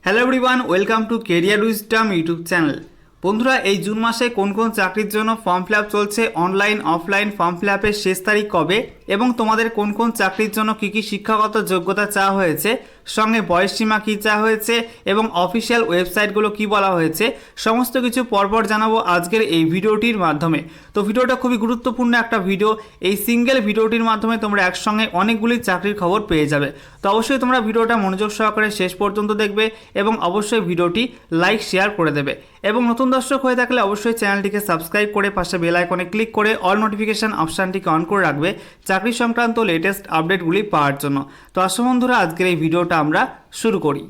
Hello everyone, welcome to career wisdom YouTube channel. বন্ধুরা, এই June মাসে কোন কোন চাকরির জন্য ফর্ম ফিল আপ চলছে, অনলাইন অফলাইন ফর্ম ফিল আপের শেষ তারিখ কবে এবং তোমাদের কোন কোন চাকরির জন্য কী কী শিক্ষাগত যোগ্যতা চাওয়া হয়েছে, সঙ্গে বয়সসীমা কী চাওয়া হয়েছে এবং অফিসিয়াল ওয়েবসাইটগুলো কী বলা হয়েছে, সমস্ত কিছু পরপর জানাবো আজকের এই ভিডিওটির মাধ্যমে। তো ভিডিওটা খুবই গুরুত্বপূর্ণ একটা ভিডিও। এই সিঙ্গেল ভিডিওটির মাধ্যমে তোমরা একসঙ্গে অনেকগুলি চাকরির খবর পেয়ে যাবে। তো অবশ্যই তোমরা ভিডিওটা মনোযোগ সহকারে শেষ পর্যন্ত দেখবে এবং অবশ্যই ভিডিওটি লাইক শেয়ার করে দেবে। এবং নতুন দর্শক হয়ে থাকলে অবশ্যই চ্যানেলটিকে সাবস্ক্রাইব করে পাশে বেল আইকনে ক্লিক করে অল নোটিফিকেশন অপশানটিকে অন করে রাখবে চাকরি সংক্রান্ত লেটেস্ট আপডেটগুলি পাওয়ার জন্য। তো আসো বন্ধুরা, আজকের এই ভিডিওটা আমরা শুরু করি।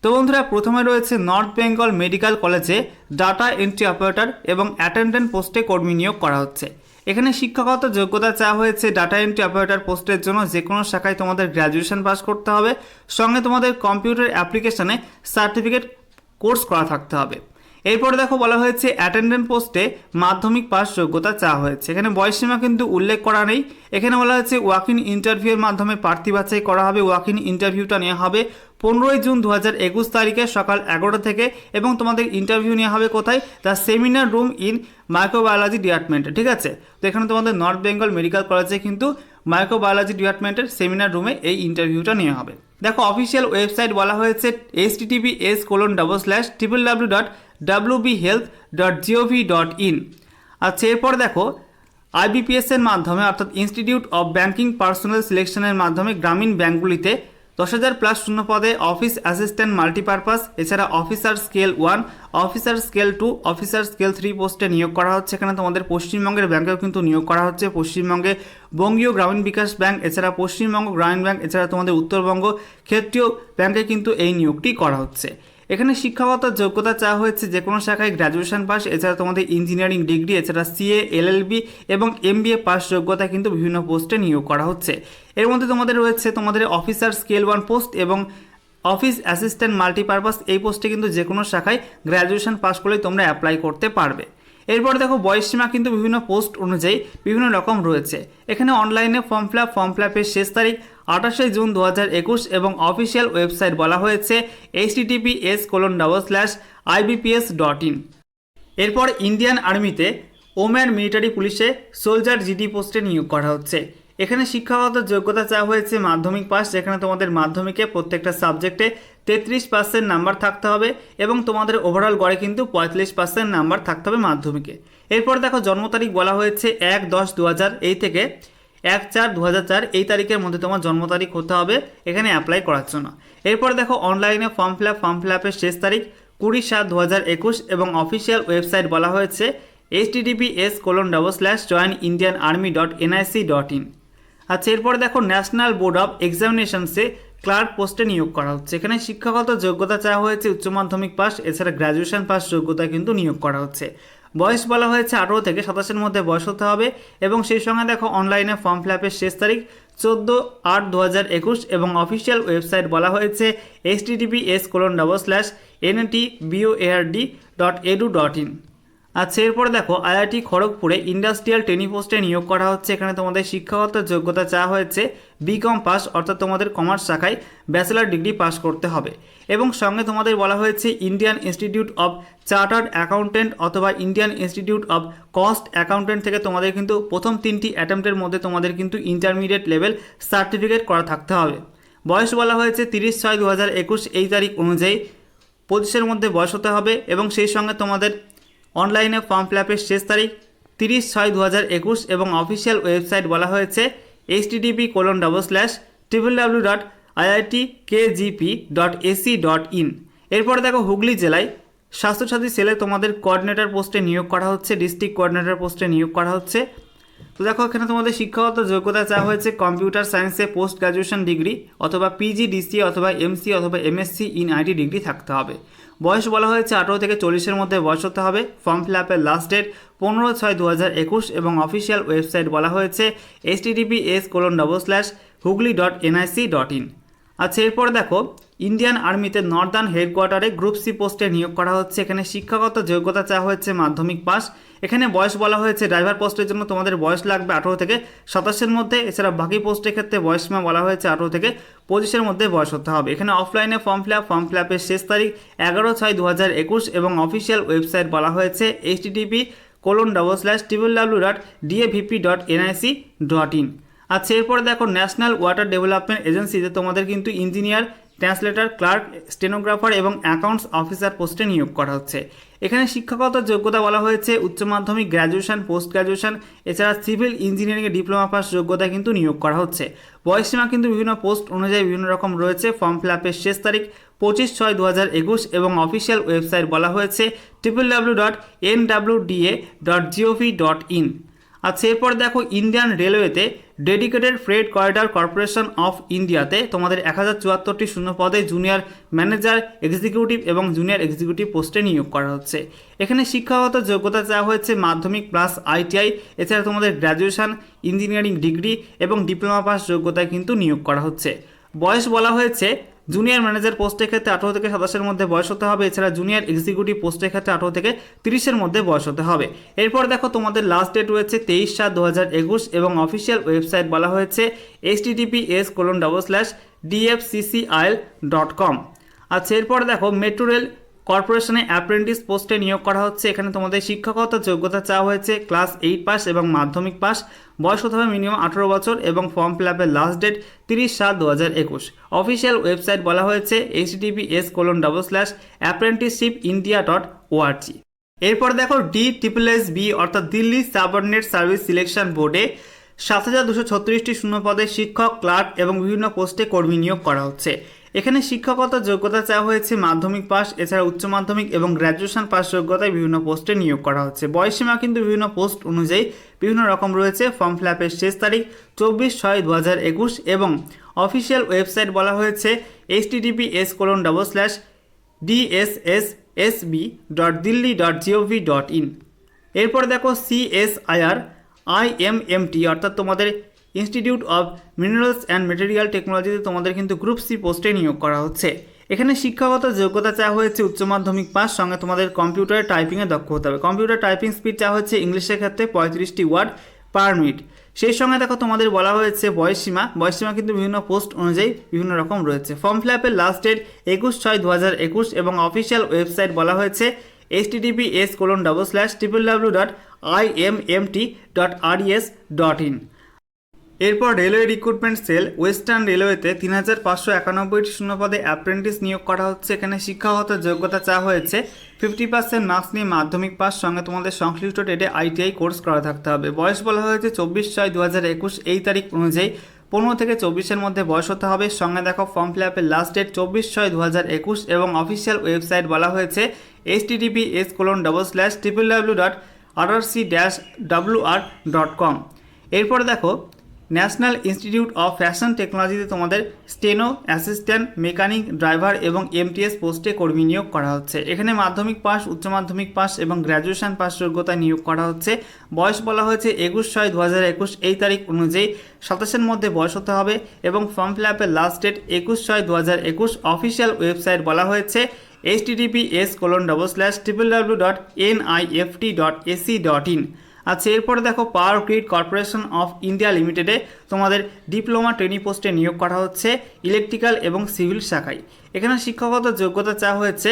তো বন্ধুরা, প্রথমে রয়েছে নর্থ বেঙ্গল মেডিকেল কলেজে ডাটা এন্ট্রি অপারেটর এবং অ্যাটেন্ডেন্ট পোস্টে কর্মী নিয়োগ করা হচ্ছে। এখানে শিক্ষাগত যোগ্যতা চাওয়া হয়েছে ডাটা এন্ট্রি অপারেটর পোস্টের জন্য যে কোনো শাখায় তোমাদের গ্র্যাজুয়েশন পাস করতে হবে, সঙ্গে তোমাদের কম্পিউটার অ্যাপ্লিকেশনে সার্টিফিকেট কোর্স করা থাকতে হবে। এরপরে দেখো বলা হয়েছে অ্যাটেন্ডেন্ট পোস্টে মাধ্যমিক পাস যোগ্যতা চাওয়া হয়েছে। এখানে বয়সসীমা কিন্তু উল্লেখ করা নেই। এখানে বলা হয়েছে ওয়াক ইন ইন্টারভিউয়ের মাধ্যমে প্রার্থী বাছাই করা হবে। ওয়াক ইন ইন্টারভিউটা নেওয়া হবে 15 জুন 2021 তারিখে সকাল 11টা থেকে এবং তোমাদের ইন্টারভিউ নেওয়া হবে কোথায়? The seminar room in microbiology ডিপার্টমেন্টে। ঠিক আছে, তো এখানে তোমাদের নর্থ বেঙ্গল মেডিকেল কলেজে কিন্তু মাইক্রোবায়োলজি ডিপার্টমেন্টের সেমিনার রুমে এই ইন্টারভিউটা নেওয়া হবে। দেখো অফিসিয়াল ওয়েবসাইট বলা হয়েছে https://www.wbhealth.gov.in। আচ্ছা, এরপর দেখো IBPS এর মাধ্যমে অর্থাৎ ইনস্টিটিউট অফ ব্যাংকিং পার্সোনাল সিলেকশনের মাধ্যমে গ্রামীণ ব্যাংকগুলিতে 10,000 প্লাস শূন্য পদে অফিস অ্যাসিস্ট্যান্ট মাল্টিপারপাস, এছাড়া officer scale 1, officer scale 2, officer scale 3 পোস্টে নিয়োগ করা হচ্ছে। এখানে তোমাদের পশ্চিমবঙ্গের ব্যাংকেও কিন্তু নিয়োগ করা হচ্ছে। পশ্চিমবঙ্গে বঙ্গীয় গ্রামীণ বিকাশ ব্যাংক, এছাড়া পশ্চিমবঙ্গ গ্রামীণ ব্যাংক, এছাড়া তোমাদের উত্তরবঙ্গ ক্ষেত্রীয় ব্যাংকে কিন্তু এই নিয়োগটি করা হচ্ছে। এখানে শিক্ষাগত যোগ্যতা চাওয়া হয়েছে যে কোনো শাখায় গ্র্যাজুয়েশন পাস, এছাড়া তোমাদের ইঞ্জিনিয়ারিং ডিগ্রি, এছাড়া CA, LLB এবং MBA পাস যোগ্যতা কিন্তু বিভিন্ন পোস্টে নিয়োগ করা হচ্ছে। এর মধ্যে তোমাদের রয়েছে তোমাদের অফিসার স্কেল 1 পোস্ট এবং অফিস অ্যাসিস্ট্যান্ট মাল্টিপারপাস। এই পোস্টে কিন্তু যে কোনো শাখায় গ্র্যাজুয়েশন পাস করলেই তোমরা অ্যাপ্লাই করতে পারবে। এরপর দেখো বয়সসীমা কিন্তু বিভিন্ন পোস্ট অনুযায়ী বিভিন্ন রকম রয়েছে। এখানে অনলাইনে ফর্ম ফিল আপের শেষ তারিখ 28 জুন 2021 এবং অফিসিয়াল ওয়েবসাইট বলা হয়েছে https://ibps.in। এরপর ইন্ডিয়ান আর্মিতে ওম্যান মিলিটারি পুলিশে সোলজার জিডি পোস্টে নিয়োগ করা হচ্ছে। এখানে শিক্ষাগত যোগ্যতা চাওয়া হয়েছে মাধ্যমিক পাস, যেখানে তোমাদের মাধ্যমিকে প্রত্যেকটা সাবজেক্টে 33% নাম্বার থাকতে হবে এবং তোমাদের ওভারঅল গড়ে কিন্তু 45% নাম্বার থাকতে হবে মাধ্যমিকে। এরপর দেখো জন্ম তারিখ বলা হয়েছে 1/10/2000 এই থেকে 1/4/2004 এই তারিখের মধ্যে তোমার জন্ম তারিখ হতে হবে এখানে অ্যাপ্লাই করার জন্য। এরপর দেখো অনলাইনে ফর্ম ফিল আপের শেষ তারিখ 20/7/2021 এবং অফিসিয়াল ওয়েবসাইট বলা হয়েছে https://joinindianarmy.nic.in। আচ্ছা, এরপর দেখো ন্যাশনাল বোর্ড অফ এক্সামিনেশনসে ক্লার্ক পোস্টে নিয়োগ করা হচ্ছে। এখানে শিক্ষাগত যোগ্যতা চাওয়া হয়েছে উচ্চ মাধ্যমিক পাস, এছাড়া গ্র্যাজুয়েশন পাস যোগ্যতা কিন্তু নিয়োগ করা হচ্ছে। বয়স বলা হয়েছে 18 থেকে 27-এর মধ্যে বয়স হতে হবে এবং সেই সঙ্গে দেখো অনলাইনে ফর্ম ফিল আপের শেষ তারিখ 14/8/2021 এবং অফিসিয়াল ওয়েবসাইট বলা হয়েছে https://ntboard.edu.in। আচ্ছা, এরপরে দেখো IIT খড়গপুরে ইন্ডাস্ট্রিয়াল ট্রেনিং পোস্টে নিয়োগ করা হচ্ছে। এখানে তোমাদের শিক্ষাগত যোগ্যতা চাওয়া হয়েছে BCom পাস, অর্থাৎ তোমাদের কমার্স শাখায় ব্যাচেলার ডিগ্রি পাস করতে হবে এবং সঙ্গে তোমাদের বলা হয়েছে Indian Institute of Chartered Accountant অথবা Indian Institute of Cost Accountant থেকে তোমাদের কিন্তু প্রথম 3টি অ্যাটেম্পটের মধ্যে তোমাদের কিন্তু ইন্টারমিডিয়েট লেভেল সার্টিফিকেট করা থাকতে হবে। বয়স বলা হয়েছে 30/6/2021 এই তারিখ অনুযায়ী 25-এর মধ্যে বয়স হতে হবে এবং সেই সঙ্গে তোমাদের অনলাইনে ফর্ম ফিল আপের শেষ তারিখ 30/6/2021 এবং অফিসিয়াল ওয়েবসাইট বলা হয়েছে http://www.iitkgp.ac.in। এরপরে দেখো হুগলি জেলায় স্বাস্থ্যসাথী সেলে তোমাদের কোঅর্ডিনেটর পোস্টে নিয়োগ করা হচ্ছে, ডিস্ট্রিক্ট কোঅর্ডিনেটর পোস্টে নিয়োগ করা হচ্ছে। তো দেখো এখানে তোমাদের শিক্ষাগত যোগ্যতা চাওয়া হয়েছে কম্পিউটার সায়েন্সে পোস্ট গ্র্যাজুয়েশন ডিগ্রি অথবা PGDCA অথবা MC অথবা MSc ইন IT ডিগ্রি থাকতে হবে। বয়স বলা হয়েছে 18 থেকে 40-এর মধ্যে বয়স হতে হবে। ফর্ম ফিল আপের লাস্ট ডেট 15/6/2021 এবং অফিসিয়াল ওয়েবসাইট বলা হয়েছে https://hugli.nic.in। আচ্ছা, এরপর দেখো ইন্ডিয়ান আর্মিতে নর্দার্ন হেডকোয়ার্টারে গ্রুপ সি পোস্টে নিয়োগ করা হচ্ছে। এখানে শিক্ষাগত যোগ্যতা চাওয়া হয়েছে মাধ্যমিক পাস। এখানে বয়স বলা হয়েছে ড্রাইভার পোস্টের জন্য তোমাদের বয়স লাগবে 18 থেকে 27-এর মধ্যে। এছাড়া বাকি পোস্টের ক্ষেত্রে বয়স সীমা বলা হয়েছে 18 থেকে 25-এর মধ্যে বয়স হতে হবে। এখানে অফলাইনে ফর্ম ফিল আপের শেষ তারিখ 11/6/2021 এবং অফিসিয়াল ওয়েবসাইট বলা হয়েছে http://www.davp.nic.in। আচ্ছা, এরপর দেখো ন্যাশনাল ওয়াটার ডেভেলপমেন্ট এজেন্সিতে তোমাদের কিন্তু ইঞ্জিনিয়ার, ট্রান্সলেটর, ক্লার্ক, স্টেনোগ্রাফার এবং অ্যাকাউন্টস অফিসার পোস্টে নিয়োগ করা হচ্ছে। এখানে শিক্ষাগত যোগ্যতা বলা হয়েছে উচ্চ মাধ্যমিক, গ্র্যাজুয়েশন, পোস্ট গ্র্যাজুয়েশন, এছাড়া সিভিল ইঞ্জিনিয়ারিংয়ে ডিপ্লোমা পাস যোগ্যতা কিন্তু নিয়োগ করা হচ্ছে। বয়সসীমা কিন্তু বিভিন্ন পোস্ট অনুযায়ী বিভিন্ন রকম রয়েছে। ফর্ম ফিল আপের শেষ তারিখ 25/6/2021 এবং অফিসিয়াল ওয়েবসাইট বলা হয়েছে www.nwda.gov.in। আচ্ছা, এরপর দেখো ইন্ডিয়ান রেলওয়েতে dedicated freight corridor corporation of ইন্ডিয়াতে তোমাদের 1074টি শূন্য পদে জুনিয়র ম্যানেজার, এক্সিকিউটিভ এবং জুনিয়র এক্সিকিউটিভ পোস্টে নিয়োগ করা হচ্ছে। এখানে শিক্ষাগত যোগ্যতা চাওয়া হয়েছে মাধ্যমিক প্লাস ITI, এছাড়া তোমাদের গ্র্যাজুয়েশন, ইঞ্জিনিয়ারিং ডিগ্রি এবং ডিপ্লোমা পাস যোগ্যতায় কিন্তু নিয়োগ করা হচ্ছে। বয়স বলা হয়েছে জুনিয়র ম্যানেজার পোস্টের ক্ষেত্রে 18 থেকে 27-এর মধ্যে বয়স হতে হবে। এছাড়া জুনিয়র এক্সিকিউটিভ পোস্টের ক্ষেত্রে 18 থেকে 30-এর মধ্যে বয়স হতে হবে। এরপর দেখো তোমাদের লাস্ট ডেট রয়েছে 23/7/2021 এবং অফিসিয়াল ওয়েবসাইট বলা হয়েছে https://dfccil.com। আচ্ছা, এরপর দেখো মেট্রো রেল কর্পোরেশনে অ্যাপ্রেন্টিস পোস্টে নিয়োগ করা হচ্ছে। এখানে তোমাদের শিক্ষাগত যোগ্যতা চাওয়া হয়েছে ক্লাস 8 পাস এবং মাধ্যমিক পাস। বয়স হতে হবে মিনিমাম 18 বছর এবং ফর্ম ফিল আপের লাস্ট ডেট 30/7/2021। অফিসিয়াল ওয়েবসাইট বলা হয়েছে https://apprenticeshipindia.org। এরপর দেখো DSSB অর্থাৎ দিল্লি সাবঅর্ডিনেট সার্ভিস সিলেকশন বোর্ডে 7236টি শূন্য পদে শিক্ষক, ক্লার্ক এবং বিভিন্ন পোস্টে কর্মী নিয়োগ করা হচ্ছে। এখানে শিক্ষাগত যোগ্যতা চাওয়া হয়েছে মাধ্যমিক পাস, এছাড়া উচ্চ মাধ্যমিক এবং গ্র্যাজুয়েশন পাস যোগ্যতায় বিভিন্ন পোস্টে নিয়োগ করা হচ্ছে। বয়সসীমা কিন্তু বিভিন্ন পোস্ট অনুযায়ী বিভিন্ন রকম রয়েছে। ফর্ম ফিল আপের শেষ তারিখ 24/6/2021 এবং অফিসিয়াল ওয়েবসাইট বলা হয়েছে https://dssb.delhi.gov.in। এরপর দেখো CSIR-IMMT অর্থাৎ তোমাদের institute of minerals and material টেকনোলজিতে তোমাদের কিন্তু গ্রুপ সি পোস্টে নিয়োগ করা হচ্ছে। এখানে শিক্ষাগত যোগ্যতা চাওয়া হয়েছে উচ্চ মাধ্যমিক পাস, সঙ্গে তোমাদের কম্পিউটার টাইপিংয়ে দক্ষ হতে হবে। কম্পিউটার টাইপিং স্পিড চাওয়া হচ্ছে ইংলিশের ক্ষেত্রে 35টি ওয়ার্ড পার মিনিট। সেই সঙ্গে দেখো তোমাদের বলা হয়েছে বয়সসীমা কিন্তু বিভিন্ন পোস্ট অনুযায়ী বিভিন্ন রকম রয়েছে। ফর্ম ফিল আপের লাস্ট ডেট 21/6/2021 এবং অফিসিয়াল ওয়েবসাইট বলা হয়েছে https://www.immt.res.in। এরপর রেলওয়ে রিক্রুটমেন্ট সেল ওয়েস্টার্ন রেলওয়েতে 3591টি শূন্য পদে অ্যাপ্রেন্টিস নিয়োগ করা হচ্ছে। এখানে শিক্ষাগত যোগ্যতা চাওয়া হয়েছে 50% মার্কস নিয়ে মাধ্যমিক পাস, সঙ্গে তোমাদের সংশ্লিষ্ট ট্রেডে ITI কোর্স করা থাকতে হবে। বয়স বলা হয়েছে 24/6/2021 এই তারিখ অনুযায়ী 15 থেকে 24-এর মধ্যে বয়স হতে হবে। সঙ্গে দেখো ফর্ম ফিল আপের লাস্ট ডেট 24/6/2021 এবং অফিসিয়াল ওয়েবসাইট বলা হয়েছে https://rrc-wr.com। এরপর দেখো ন্যাশনাল ইনস্টিটিউট অফ ফ্যাশন টেকনোলজিতে তোমাদের স্টেনো, অ্যাসিস্ট্যান্ট, মেকানিক, ড্রাইভার এবং MTS পোস্টে কর্মী নিয়োগ করা হচ্ছে। এখানে মাধ্যমিক পাস, উচ্চ মাধ্যমিক পাস এবং গ্র্যাজুয়েশন পাস যোগ্যতায় নিয়োগ করা হচ্ছে। বয়স বলা হয়েছে 21/6/2021 এই তারিখ অনুযায়ী 27-এর মধ্যে বয়স হতে হবে এবং ফর্ম ফিল আপের লাস্ট ডেট 21/6/2021। অফিসিয়াল ওয়েবসাইট বলা হয়েছে https://www.nift.ac.in। আচ্ছা, এরপরে দেখো power grid corporation of India লিমিটেডে তোমাদের ডিপ্লোমা ট্রেনিং পোস্টে নিয়োগ করা হচ্ছে ইলেকট্রিক্যাল এবং সিভিল শাখায়। এখানে শিক্ষাগত যোগ্যতা চাওয়া হয়েছে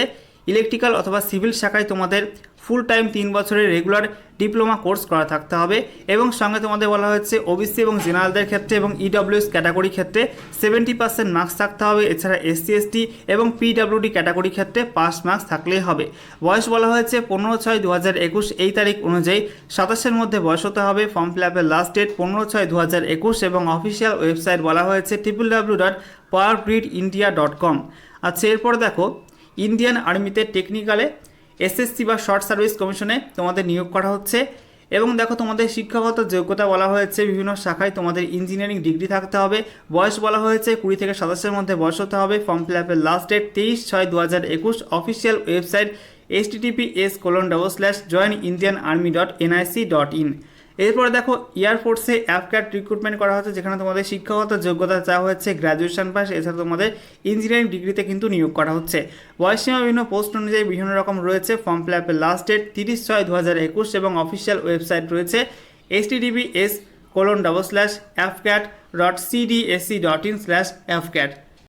ইলেকট্রিক্যাল অথবা সিভিল শাখায় তোমাদের ফুল টাইম 3 বছরের রেগুলার ডিপ্লোমা কোর্স করা থাকতে হবে এবং সঙ্গে তোমাদের বলা হয়েছে OBC এবং জেনারেলদের ক্ষেত্রে এবং EWS ক্যাটাগরি ক্ষেত্রে 70% মার্কস থাকতে হবে। এছাড়া SC ST এবং PWD ক্যাটাগরি ক্ষেত্রে পাস মার্কস থাকলেই হবে। বয়স বলা হয়েছে 15/6/2021 এই তারিখ অনুযায়ী 27-এর মধ্যে বয়স হতে হবে। ফর্ম ফিল আপের লাস্ট ডেট 15/6/2021 এবং অফিসিয়াল ওয়েবসাইট বলা হয়েছে www.powergridindia.com। আচ্ছা, এরপর দেখো ইন্ডিয়ান আর্মিতে টেকনিক্যালে SSC বা শর্ট সার্ভিস কমিশনে তোমাদের নিয়োগ করা হচ্ছে এবং দেখো তোমাদের শিক্ষাগত যোগ্যতা বলা হয়েছে বিভিন্ন শাখায় তোমাদের ইঞ্জিনিয়ারিং ডিগ্রি থাকতে হবে। বয়স বলা হয়েছে 20 থেকে 27-এর মধ্যে বয়স হতে হবে। ফর্ম ফিল আপের last date 23/6/2021। Official website https://joinindianarmy.nic.in। এরপরে দেখো এয়ারফোর্সে অ্যাফক্যাট রিক্রুটমেন্ট করা হচ্ছে, যেখানে তোমাদের শিক্ষাগত যোগ্যতা চাওয়া হচ্ছে গ্র্যাজুয়েশন পাস, এছাড়া তোমাদের ইঞ্জিনিয়ারিং ডিগ্রিতে কিন্তু নিয়োগ করা হচ্ছে। বয়সীমা বিভিন্ন পোস্ট অনুযায়ী বিভিন্ন রকম রয়েছে। ফর্ম ফিল আপের লাস্ট ডেট 30/6/2021 এবং অফিসিয়াল ওয়েবসাইট রয়েছে https://fcat.cdsc.in/fcat।